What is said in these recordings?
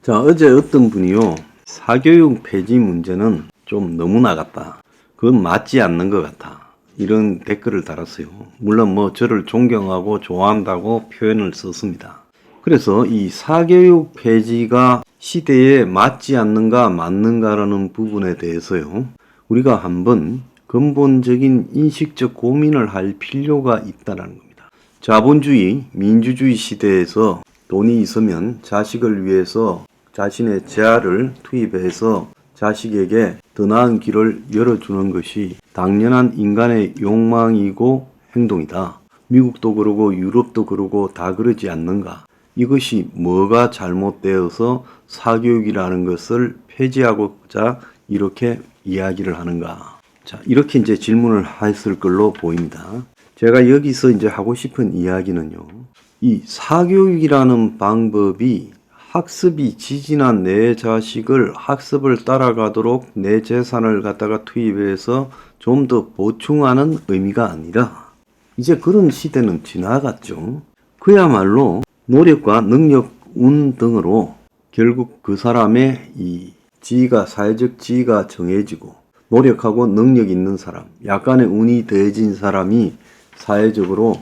자, 어제 어떤 분이요, 사교육 폐지 문제는 좀 너무 나갔다. 그건 맞지 않는 것 같아. 이런 댓글을 달았어요. 물론 저를 존경하고 좋아한다고 표현을 썼습니다. 그래서 이 사교육 폐지가 시대에 맞지 않는가 맞는가라는 부분에 대해서요, 우리가 한번 근본적인 인식적 고민을 할 필요가 있다는 겁니다. 자본주의, 민주주의 시대에서 돈이 있으면 자식을 위해서 자신의 재화를 투입해서 자식에게 더 나은 길을 열어주는 것이 당연한 인간의 욕망이고 행동이다. 미국도 그러고 유럽도 그러고 다 그러지 않는가? 이것이 뭐가 잘못되어서 사교육이라는 것을 폐지하고자 이렇게 이야기를 하는가? 자, 이렇게 이제 질문을 했을 걸로 보입니다. 제가 여기서 이제 하고 싶은 이야기는요, 이 사교육이라는 방법이 학습이 지진한 내 자식을 학습을 따라가도록 내 재산을 갖다가 투입해서 좀 더 보충하는 의미가 아니라, 이제 그런 시대는 지나갔죠. 그야말로 노력과 능력, 운 등으로 결국 그 사람의 이 지위가, 사회적 지위가 정해지고, 노력하고 능력 있는 사람, 약간의 운이 더해진 사람이 사회적으로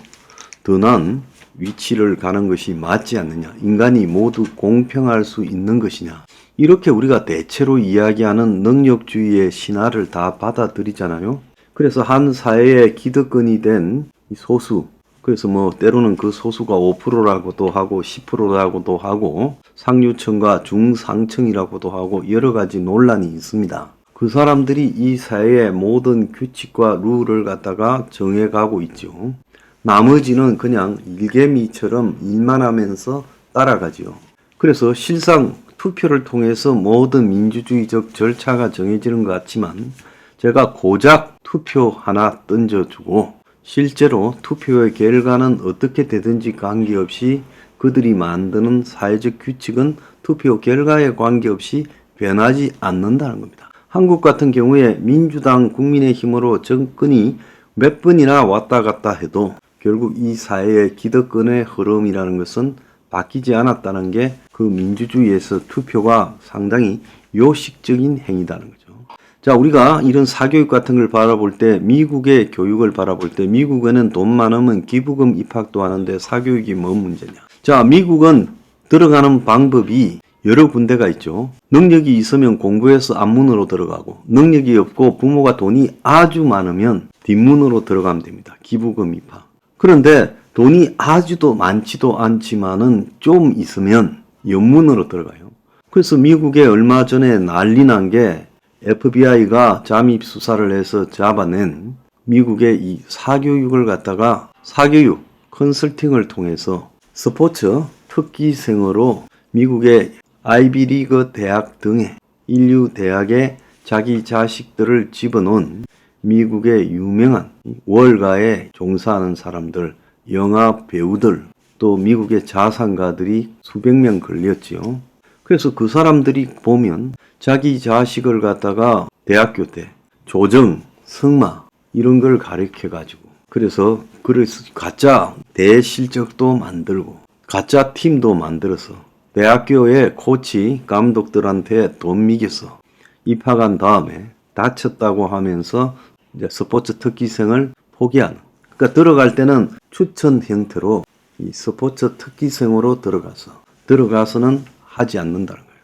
더 나은 위치를 가는 것이 맞지 않느냐, 인간이 모두 공평할 수 있는 것이냐, 이렇게 우리가 대체로 이야기하는 능력주의의 신화를 다 받아들이잖아요. 그래서 한 사회의 기득권이 된 소수, 그래서 때로는 그 소수가 5%라고도 하고 10%라고도 하고 상류층과 중상층이라고도 하고 여러 가지 논란이 있습니다. 그 사람들이 이 사회의 모든 규칙과 룰을 갖다가 정해가고 있죠. 나머지는 그냥 일개미처럼 일만 하면서 따라가지요. 그래서 실상 투표를 통해서 모든 민주주의적 절차가 정해지는 것 같지만, 제가 고작 투표 하나 던져주고 실제로 투표의 결과는 어떻게 되든지 관계없이 그들이 만드는 사회적 규칙은 투표 결과에 관계없이 변하지 않는다는 겁니다. 한국 같은 경우에 민주당, 국민의힘으로 정권이 몇 번이나 왔다 갔다 해도 결국 이 사회의 기득권의 흐름이라는 것은 바뀌지 않았다는 게 그 민주주의에서 투표가 상당히 요식적인 행위다는 거죠. 자, 우리가 이런 사교육 같은 걸 바라볼 때, 미국의 교육을 바라볼 때, 미국에는 돈 많으면 기부금 입학도 하는데 사교육이 뭔 문제냐. 자, 미국은 들어가는 방법이 여러 군데가 있죠. 능력이 있으면 공부해서 앞문으로 들어가고, 능력이 없고 부모가 돈이 아주 많으면 뒷문으로 들어가면 됩니다. 기부금 입학. 그런데 돈이 아주도 많지도 않지만은 좀 있으면 옆문으로 들어가요. 그래서 미국에 얼마 전에 난리 난 게, FBI가 잠입 수사를 해서 잡아낸 미국의 이 사교육을 갖다가 사교육 컨설팅을 통해서 스포츠 특기생으로 미국의 아이비리그 대학 등의 인류 대학에 자기 자식들을 집어넣은 미국의 유명한 월가에 종사하는 사람들, 영화 배우들, 또 미국의 자산가들이 수백 명 걸렸지요. 그래서 그 사람들이 보면 자기 자식을 갖다가 대학교 때 조정, 승마 이런 걸 가르쳐 가지고, 그래서 가짜 대실적도 만들고 가짜 팀도 만들어서 대학교의 코치, 감독들한테 돈 미겨서 입학한 다음에 다쳤다고 하면서 이제 스포츠 특기생을 포기하는. 그러니까 들어갈 때는 추천 형태로 이 스포츠 특기생으로 들어가서는 하지 않는다는 거예요.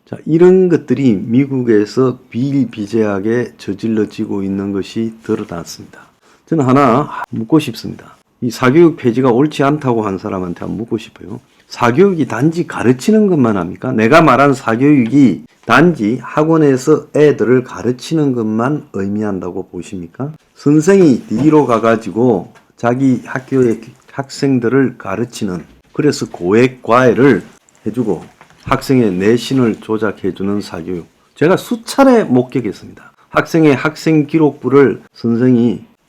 자, 이런 것들이 미국에서 비일비재하게 저질러지고 있는 것이 드러났습니다. 저는 하나 묻고 싶습니다. 이 사교육 폐지가 옳지 않다고 한 사람한테 한번 묻고 싶어요. 사교육이 단지 가르치는 것만 합니까? 내가 말한 사교육이 단지 학원에서 애들을 가르치는 것만 의미한다고 보십니까? 선생이 뒤로 가가지고 자기 학교의 학생들을 가르치는, 그래서 고액 과외를 해주고 학생의 내신을 조작해주는 사교육, 제가 수차례 목격했습니다. 학생의 학생 기록부를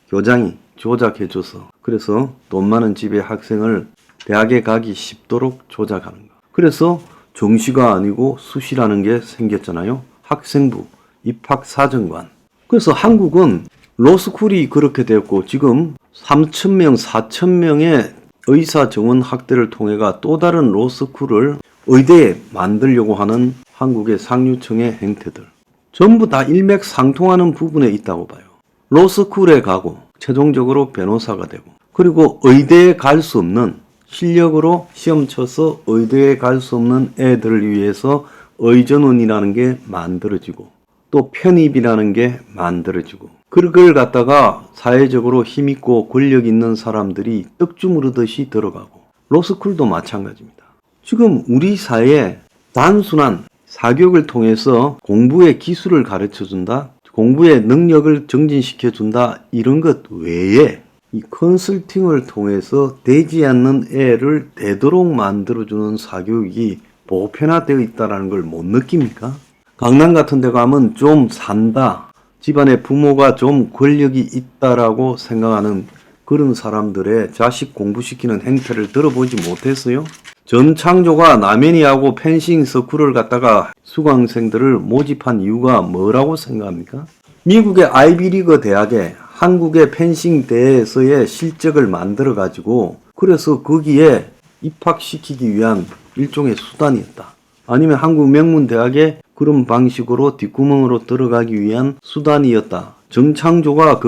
교장이 조작해줘서, 그래서 돈 많은 집의 학생을 대학에 가기 쉽도록 조작하는 거. 그래서 정시가 아니고 수시라는 게 생겼잖아요. 학생부, 입학사정관. 그래서 한국은 로스쿨이 그렇게 되었고, 지금 3,000명, 4,000명의 의사 정원 학대를 통해가 또 다른 로스쿨을 의대에 만들려고 하는 한국의 상류층의 행태들 전부 다 일맥상통하는 부분에 있다고 봐요. 로스쿨에 가고 최종적으로 변호사가 되고 그리고 의대에 갈 수 없는 실력으로 시험 쳐서 의대에 갈 수 없는 애들을 위해서 의전원이라는 게 만들어지고 또 편입이라는 게 만들어지고 그걸 갖다가 사회적으로 힘있고 권력 있는 사람들이 떡주무르듯이 들어가고 로스쿨도 마찬가지입니다. 지금 우리 사회에 단순한 사교육을 통해서 공부의 기술을 가르쳐준다, 공부의 능력을 정진시켜준다 이런 것 외에 이 컨설팅을 통해서 되지 않는 애를 되도록 만들어주는 사교육이 보편화되어 있다는 걸 못 느낍니까? 강남 같은 데 가면 좀 산다, 집안에 부모가 좀 권력이 있다라고 생각하는 그런 사람들의 자식 공부시키는 행태를 들어보지 못했어요? 전창조가 남현이하고 펜싱 스쿨을 갖다가 수강생들을 모집한 이유가 뭐라고 생각합니까? 미국의 아이비리그 대학에 한국의 펜싱 대회에서의 실적을 만들어 가지고 그래서 거기에 입학시키기 위한 일종의 수단이었다. 아니면 한국 명문대학에 그런 방식으로 뒷구멍으로 들어가기 위한 수단이었다. 전창조가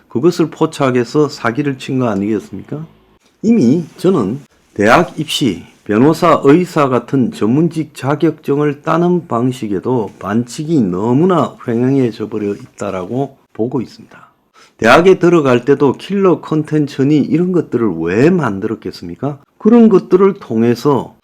그것을 포착해서 사기를 친 거 아니겠습니까? 이미 저는 대학 입시, 변호사, 의사 같은 전문직 자격증을 따는 방식에도 반칙이 너무나 횡행해져 버려 있다라고 보고 있습니다. 대학에 들어갈 때도 킬러 컨텐츠니 이런 것들을 왜 만들었겠습니까? 그런 것들을 통해서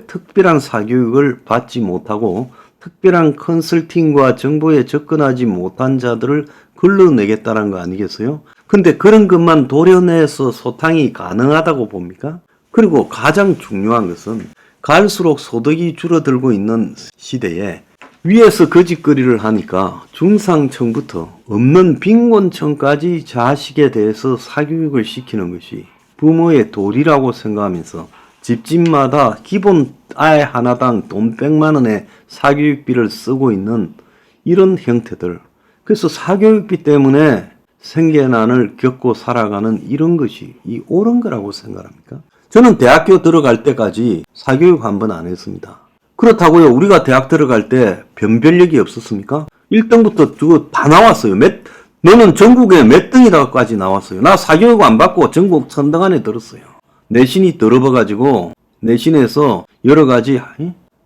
특별한 사교육을 받지 못하고 특별한 컨설팅과 정보에 접근하지 못한 자들을 걸러내겠다는 거 아니겠어요? 근데 그런 것만 도려내서 소탕이 가능하다고 봅니까? 그리고 가장 중요한 것은 갈수록 소득이 줄어들고 있는 시대에 위에서 거짓거리를 하니까 중상층부터 없는 빈곤층까지 자식에 대해서 사교육을 시키는 것이 부모의 도리라고 생각하면서 집집마다 기본 아이 하나당 돈 100만 원의 사교육비를 쓰고 있는 이런 형태들. 그래서 사교육비 때문에 생계난을 겪고 살아가는 이런 것이 이 옳은 거라고 생각합니까? 저는 대학교 들어갈 때까지 사교육 한 번 안 했습니다. 그렇다고요. 우리가 대학 들어갈 때 변별력이 없었습니까? 1등부터 그거 다 나왔어요. 너는 전국에 몇 등이다까지 나왔어요. 나 사교육 안 받고 전국 선등 안에 들었어요. 내신이 더러워가지고 내신에서 여러 가지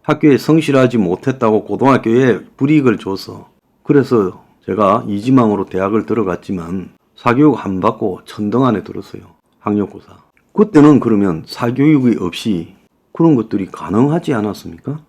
학교에 성실하지 못했다고 고등학교에 불이익을 줘서 그래서 제가 이지망으로 대학을 들어갔지만 사교육 안 받고 천등 안에 들었어요. 학력고사. 그때는 그러면 사교육이 없이 그런 것들이 가능하지 않았습니까?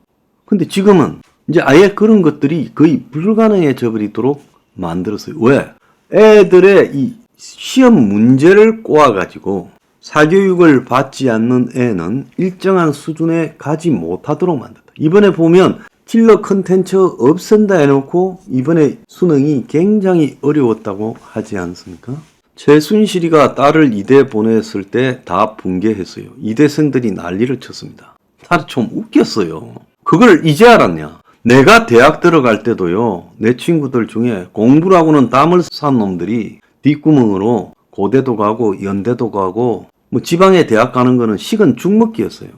근데 지금은 이제 아예 그런 것들이 거의 불가능해져 버리도록 만들었어요. 왜? 애들의 이 시험 문제를 꼬아가지고 사교육을 받지 않는 애는 일정한 수준에 가지 못하도록 만들었다. 이번에 보면 킬러 컨텐츠 없앤다 해놓고 이번에 수능이 굉장히 어려웠다고 하지 않습니까? 최순실이가 딸을 이대 보냈을 때 다 붕괴했어요. 이대생들이 난리를 쳤습니다. 나도 좀 웃겼어요. 그걸 이제 알았냐? 내가 대학 들어갈 때도요, 내 친구들 중에 공부라고는 땀을 싼 놈들이 뒷구멍으로 고대도 가고 연대도 가고 뭐 지방에 대학 가는 거는 식은 죽먹기였어요.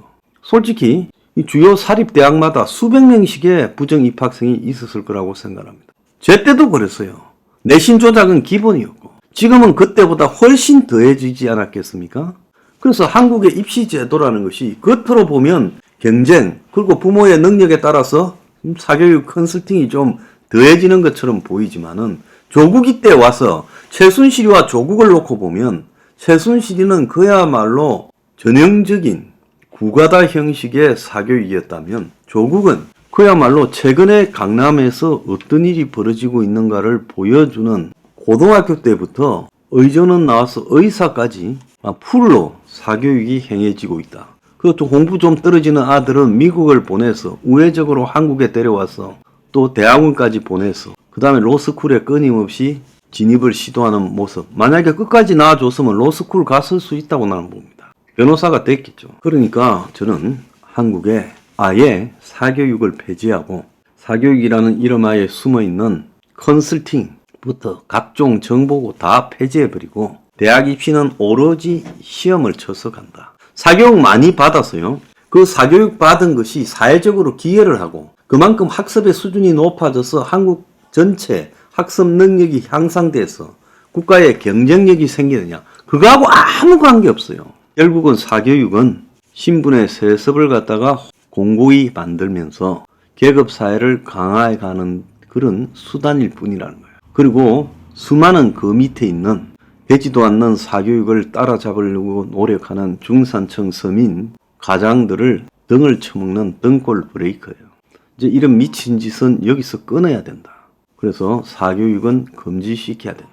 솔직히 이 주요 사립대학마다 수백 명씩의 부정 입학생이 있었을 거라고 생각합니다. 제 때도 그랬어요. 내신 조작은 기본이었고 지금은 그때보다 훨씬 더해지지 않았겠습니까? 그래서 한국의 입시 제도라는 것이 겉으로 보면 경쟁 그리고 부모의 능력에 따라서 사교육 컨설팅이 좀 더해지는 것처럼 보이지만은 조국이 때 와서 최순실이와 조국을 놓고 보면 최순실이는 그야말로 전형적인 구가다 형식의 사교육이었다면 조국은 그야말로 최근에 강남에서 어떤 일이 벌어지고 있는가를 보여주는 고등학교 때부터 의전원 나와서 의사까지 풀로 사교육이 행해지고 있다. 그것도 공부 좀 떨어지는 아들은 미국을 보내서 우회적으로 한국에 데려와서 또 대학원까지 보내서 그 다음에 로스쿨에 끊임없이 진입을 시도하는 모습. 만약에 끝까지 나와줬으면 로스쿨 갔을 수 있다고 나는 봅니다. 변호사가 됐겠죠. 그러니까 저는 한국에 아예 사교육을 폐지하고 사교육이라는 이름하에 숨어있는 컨설팅부터 각종 정보고 다 폐지해버리고 대학 입시는 오로지 시험을 쳐서 간다. 사교육 많이 받았어요. 그 사교육 받은 것이 사회적으로 기여를 하고 그만큼 학습의 수준이 높아져서 한국 전체 학습 능력이 향상돼서 국가의 경쟁력이 생기느냐, 그거하고 아무 관계없어요. 결국은 사교육은 신분의 세습을 갖다가 공고히 만들면서 계급사회를 강화해가는 그런 수단일 뿐이라는 거예요. 그리고 수많은 그 밑에 있는 되지도 않는 사교육을 따라잡으려고 노력하는 중산층 서민 가장들을 등을 쳐먹는 등골 브레이커예요. 이제 이런 미친 짓은 여기서 끊어야 된다. 그래서 사교육은 금지시켜야 된다.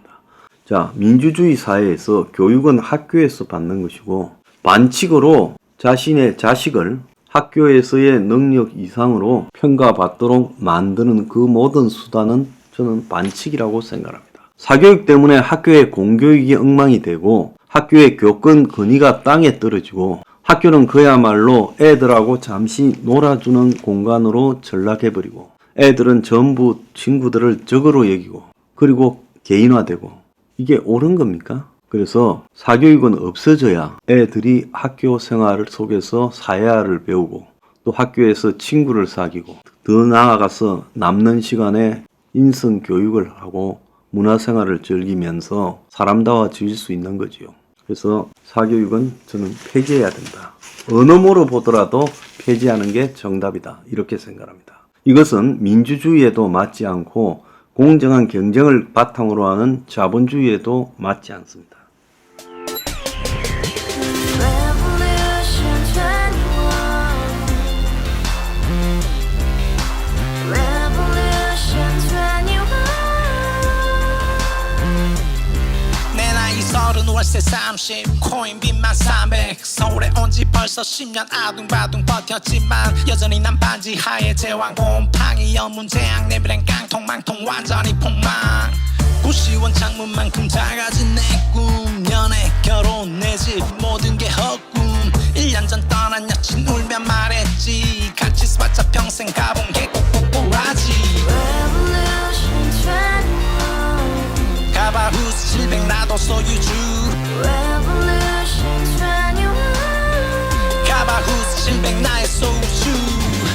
자, 민주주의 사회에서 교육은 학교에서 받는 것이고 반칙으로 자신의 자식을 학교에서의 능력 이상으로 평가받도록 만드는 그 모든 수단은 저는 반칙이라고 생각합니다. 사교육 때문에 학교의 공교육이 엉망이 되고 학교의 교권 권위가 땅에 떨어지고 학교는 그야말로 애들하고 잠시 놀아주는 공간으로 전락해버리고 애들은 전부 친구들을 적으로 여기고 그리고 개인화되고 이게 옳은 겁니까? 그래서 사교육은 없어져야 애들이 학교 생활 속에서 사회화를 배우고 또 학교에서 친구를 사귀고 더 나아가서 남는 시간에 인성교육을 하고 문화생활을 즐기면서 사람다워질 수 있는 거지요. 그래서 사교육은 저는 폐지해야 된다. 어느 모로 보더라도 폐지하는 게 정답이다. 이렇게 생각합니다. 이것은 민주주의에도 맞지 않고 공정한 경쟁을 바탕으로 하는 자본주의에도 맞지 않습니다. 월세 30 코인빚만 300 서울에 온지 벌써 10년 아둥바둥 버텼지만 여전히 난 반지 하에 제왕 곰팡이 연문제약 내 미래는 깡통망통 완전히 폭망 고시원 창문만큼 작아진 내 꿈 연애 결혼 내 집 모든 게 헛꿈 1년 전 떠난 여친 울며 말했지 같이 써봤자 평생 가본 게 꼭꼭꼭하지 가바후스 700 나도 소유주 가바후스 700 나의 소주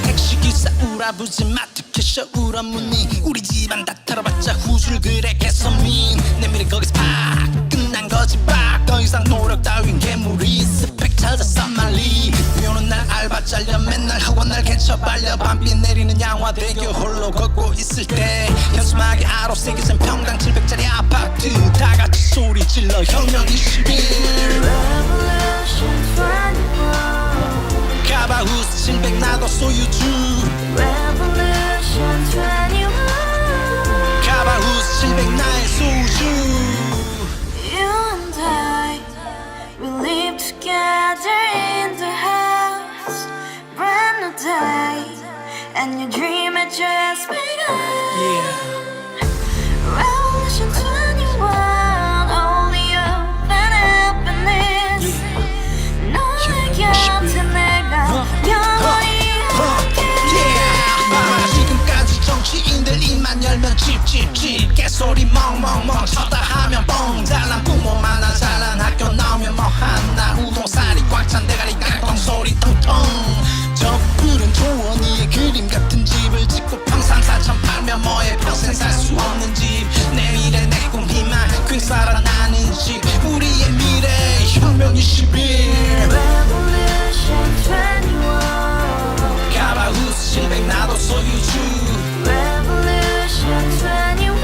택시기사 우라부지 마트 캐셔 울어무니 우리 집안 다 털어봤자 후줄 그래 개선민 내 미래 거기서 팍 끝난 거지 팍 더 이상 노력 따윈 괴물이 스펙 찾아서 말리 비오는 날 알바 잘려 맨날 학원 날 개쳐 발려 밤비 내리는 양화대교 홀로 걷고 있을 때 현수막에 아로 새겨진 평당 700짜리 아파트 다같이 소리 질러 혁명 21 가바후스 700 나도 소유주 가바후스 700 나의 소주 Together in the house, brand new day, and your dream had just begun. Revolution 21, only open happiness. 너의 곁에 내가 영원히 함께. 지금까지 정치인들 입만 열면 찝찝찝 개소리 멍멍멍 쳤다 하면 뻥 잘난 부모 만나 잘난 학교 나오면 뭐 하나 우동살이 꽉 찬 대가리 깡통 소리 텅텅 저 푸른 조원이의 그림 같은 집을 짓고 평상사천 팔면 뭐해 평생 살 수 없는 집 내 미래 내 꿈 희망 그 살아나는 집 우리의 미래 혁명 21 Revolution 21. 가바후스 700 나도 소유주 Revolution 21.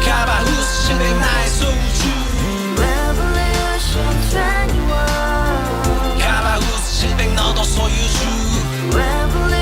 가바후스 700 나의 소주 Revolution 21. 가바후스 700 너도 소유주 Revolution